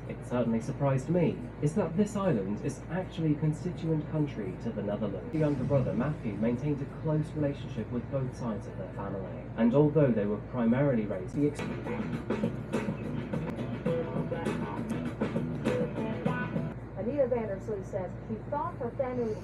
it certainly surprised me, is that this island is actually a constituent country to the Netherlands. The younger brother, Matthew, maintained a close relationship with both sides of their family, and although they were primarily raised Anita Vanderslee says she thought her family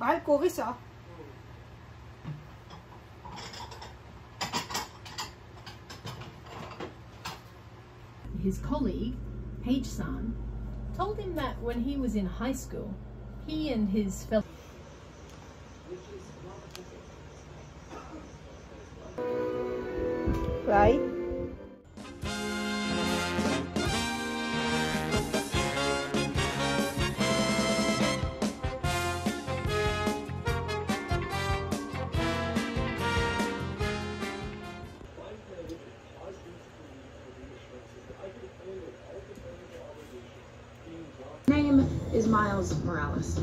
Mahal ko ah. His colleague, H-san, told him that when he was in high school, he and his fellow... Right? Name is Miles Morales.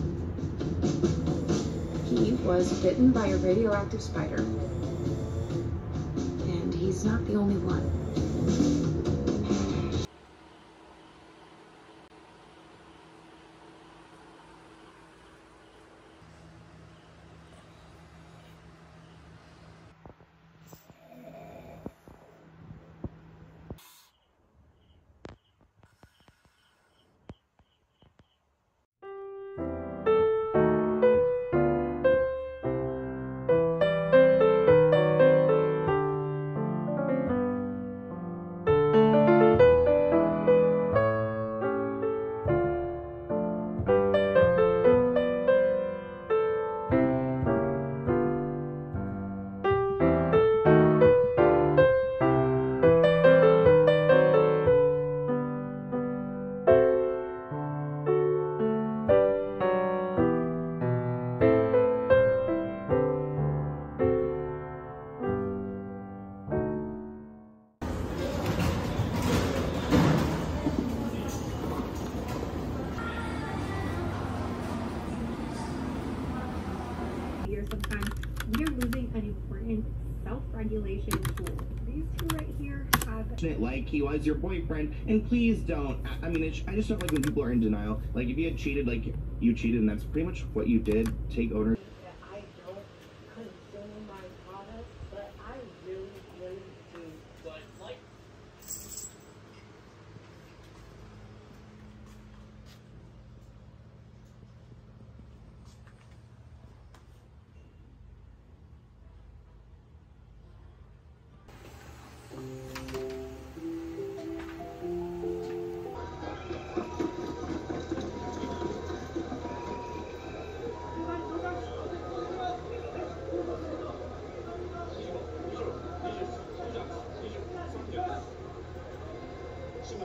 He was bitten by a radioactive spider, and he's not the only one. Sometimes we are losing an important self-regulation tool. These two right here have like he was your boyfriend, and please don't. I mean, I just don't like when people are in denial. Like, if you had cheated, like, you cheated, and that's pretty much what you did. Take ownership. I don't consume my products, but I really, really do. But like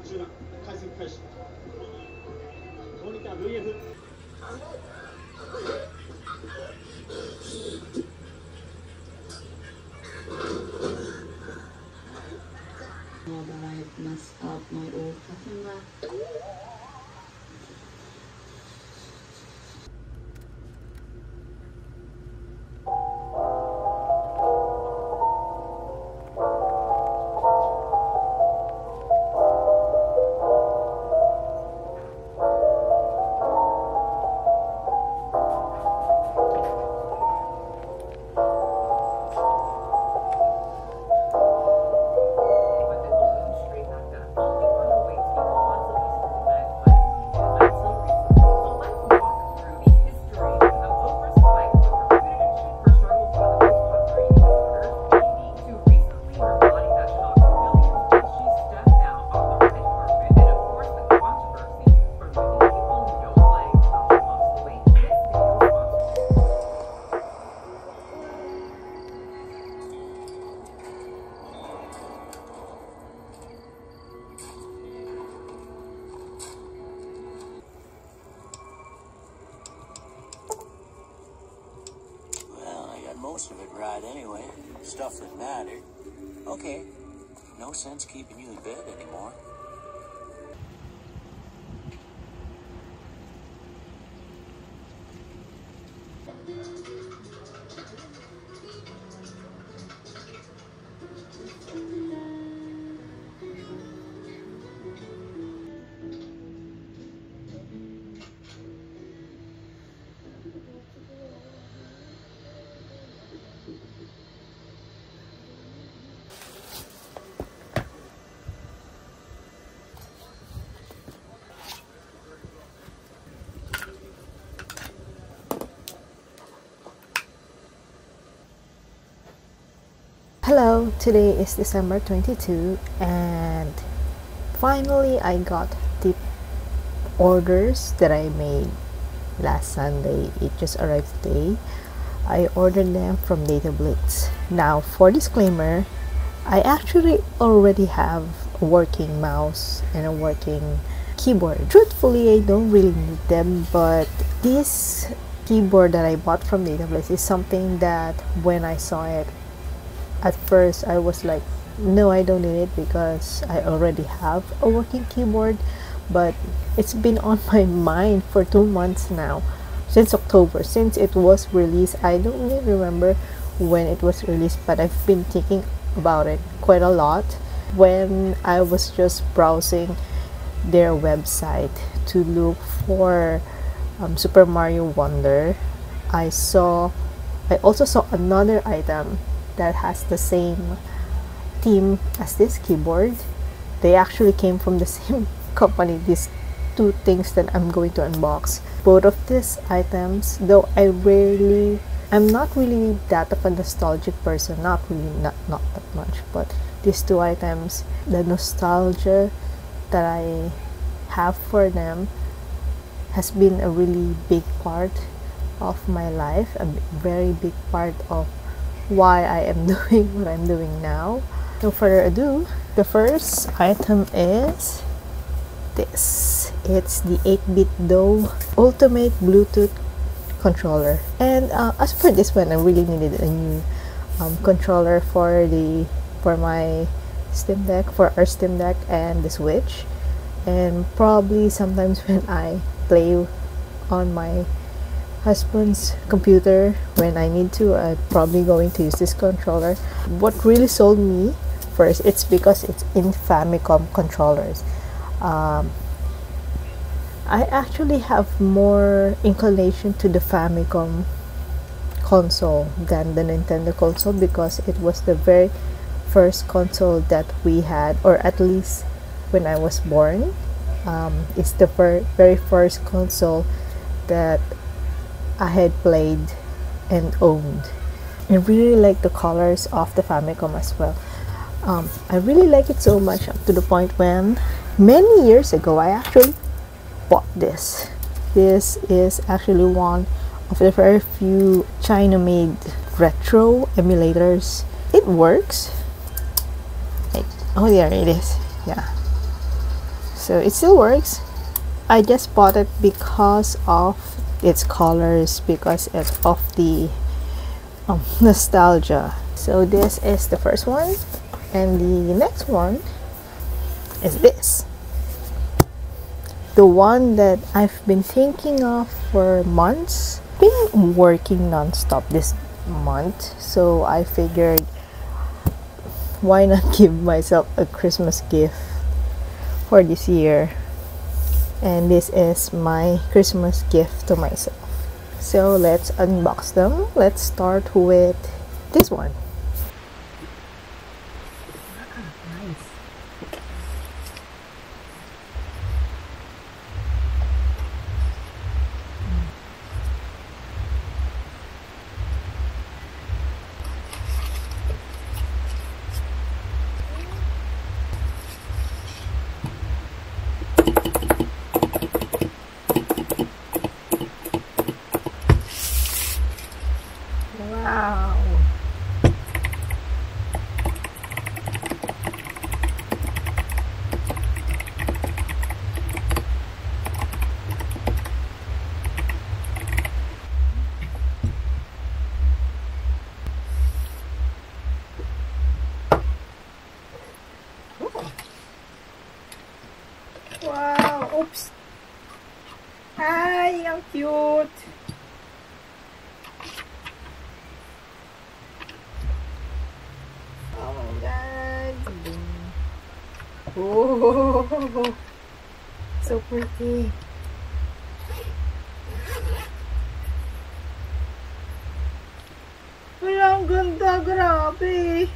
中だ。解析開始。モニター VF。Now that I have messed up my old camera. Most of it right anyway. Stuff that mattered. Okay. No sense keeping you in bed anymore. Hello, today is December 22 and finally I got the orders that I made last Sunday. It just arrived today. I ordered them from Data Blitz. Now, for disclaimer, I actually already have a working mouse and a working keyboard. Truthfully, I don't really need them, but this keyboard that I bought from Data Blitz is something that when I saw it, at first I was like, no, I don't need it because I already have a working keyboard. But it's been on my mind for 2 months now, since October, since it was released. I don't really remember when it was released, but I've been thinking about it quite a lot. When I was just browsing their website to look for Super Mario Wonder, I also saw another item that has the same theme as this keyboard. They actually came from the same company, these two things that I'm going to unbox. Both of these items, though I'm not really that of a nostalgic person, not that much, but these two items, the nostalgia that I have for them has been a really big part of my life, a very big part of why I am doing what I'm doing now. No further ado, the first item is this. It's the 8bitDo Ultimate Bluetooth controller. And as for this one, I really needed a new controller for my Steam Deck, for our Steam Deck and the Switch. And probably sometimes when I play on my husband's computer, when I need to, I'm probably going to use this controller. What really sold me first, it's because it's in Famicom controllers. I actually have more inclination to the Famicom console than the Nintendo console because it was the very first console that we had, or at least when I was born. It's the very first console that I had played and owned. I really like the colors of the Famicom as well. I really like it so much up to the point when many years ago I actually bought this. This is actually one of the very few China-made retro emulators. It works. Oh, there it is. Yeah. So it still works. I just bought it because of its colors, because of the nostalgia. So this is the first one, and the next one is this, the one that I've been thinking of for months. Been working non-stop this month, so I figured why not give myself a Christmas gift for this year, and this is my Christmas gift to myself. So let's unbox them. Let's start with this one. Wow. Wow, oops. Hi, ang cute. Oh my god. Oh, so pretty. Wala, ang ganda, grabe.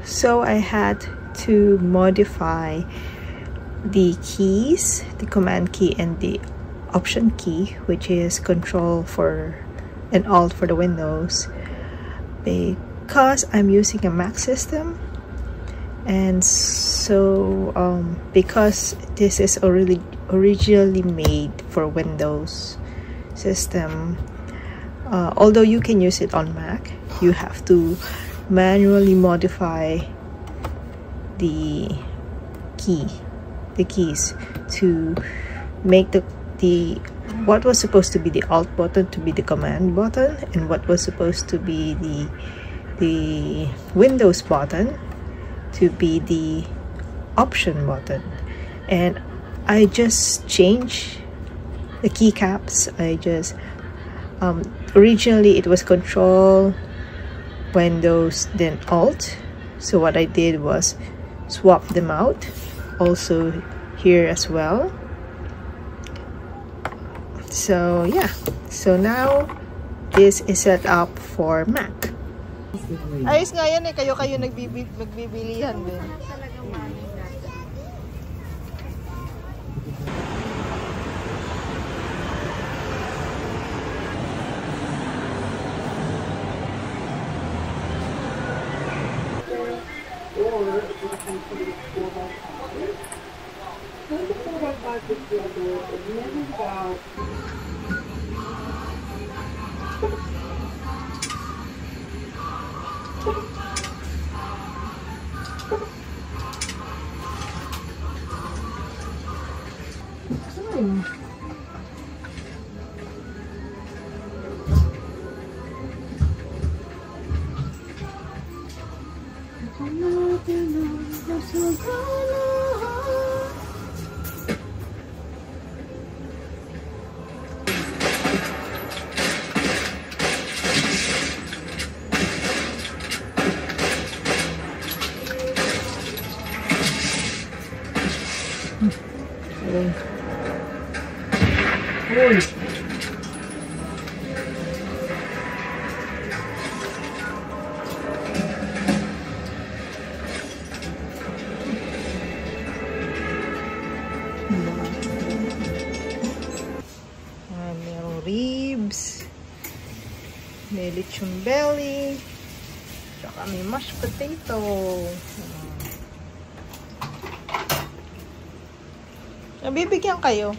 So I had to modify the keys, the command key and the option key, which is control for and alt for the Windows, because I'm using a Mac system. And so because this is originally made for Windows system, although you can use it on Mac, you have to manually modify the keys to make the what was supposed to be the alt button to be the command button, and what was supposed to be the Windows button to be the option button. And I just changed the keycaps. I just originally it was control Windows then alt, so what I did was swap them out, also here as well. So yeah, so now this is set up for Mac. Ayos nga yan eh, kayo nagbibilihan din. Uy! Merong ribs, may lechon belly, tsaka may mashed potato. Nabibigyan kayo.